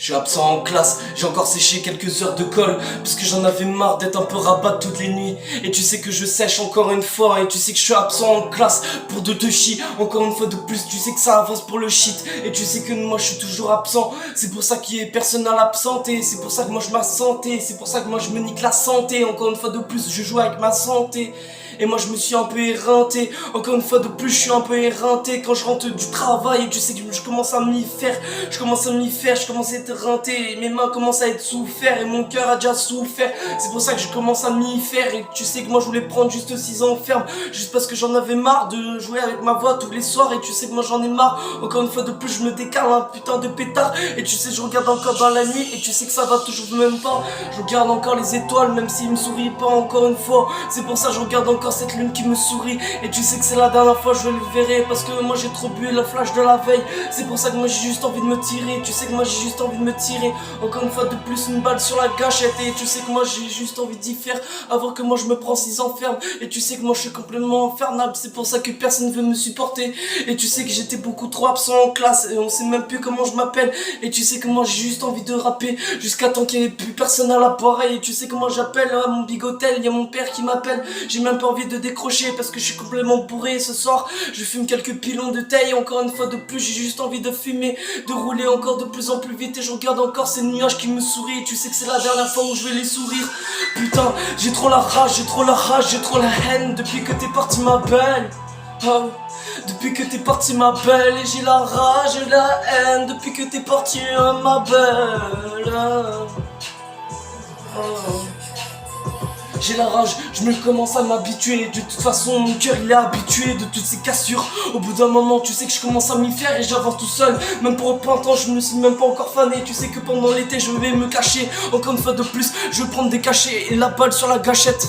Je suis absent en classe, j'ai encore séché quelques heures de colle parce que j'en avais marre d'être un peu rabat toutes les nuits. Et tu sais que je sèche encore une fois. Et tu sais que je suis absent en classe pour de te chier. Encore une fois de plus, tu sais que ça avance pour le shit. Et tu sais que moi je suis toujours absent. C'est pour ça qu'il y a personne à l'absenté. C'est pour ça que moi je m'absentais. C'est pour ça que moi je me nique la santé. Encore une fois de plus, je joue avec ma santé. Et moi je me suis un peu éreinté. Encore une fois de plus je suis un peu éreinté. Quand je rentre du travail et tu sais que je commence à m'y faire. Je commence à être éreinté. Et mes mains commencent à être souffert. Et mon cœur a déjà souffert. C'est pour ça que je commence à m'y faire. Et tu sais que moi je voulais prendre juste 6 ans ferme. Juste parce que j'en avais marre de jouer avec ma voix tous les soirs. Et tu sais que moi j'en ai marre. Encore une fois de plus je me décale un putain de pétard. Et tu sais je regarde encore dans la nuit. Et tu sais que ça va toujours même pas. Je regarde encore les étoiles même s'ils me sourient pas encore une fois. C'est pour ça que je regarde encore cette lune qui me sourit. Et tu sais que c'est la dernière fois je le verrai. Parce que moi j'ai trop bu le flash de la veille. C'est pour ça que moi j'ai juste envie de me tirer. Tu sais que moi j'ai juste envie de me tirer. Encore une fois de plus une balle sur la gâchette. Et tu sais que moi j'ai juste envie d'y faire. Avant que moi je me prends 6 ans ferme. Et tu sais que moi je suis complètement infernable. C'est pour ça que personne veut me supporter. Et tu sais que j'étais beaucoup trop absent en classe. Et on sait même plus comment je m'appelle. Et tu sais que moi j'ai juste envie de rapper. Jusqu'à temps qu'il n'y ait plus personne à l'appareil. Et tu sais que moi j'appelle à mon bigotel. Il y a mon père qui m'appelle. J'ai même pas envie de décrocher parce que je suis complètement bourré ce soir. Je fume quelques pilons de taille. Encore une fois de plus j'ai juste envie de fumer, de rouler encore de plus en plus vite. Et je regarde encore ces nuages qui me sourient. Tu sais que c'est la dernière fois où je vais les sourire. Putain j'ai trop la rage, j'ai trop la rage, j'ai trop la haine. Depuis que t'es parti ma belle, oh. Depuis que t'es parti ma belle. Et j'ai la rage et la haine. Depuis que t'es parti ma belle, oh. J'ai la rage, je me commence à m'habituer. De toute façon mon cœur il est habitué de toutes ces cassures. Au bout d'un moment tu sais que je commence à m'y faire. Et j'avance tout seul, même pour le printemps je me suis même pas encore fané. Tu sais que pendant l'été je vais me cacher. Encore une fois de plus, je vais prendre des cachets et la balle sur la gâchette.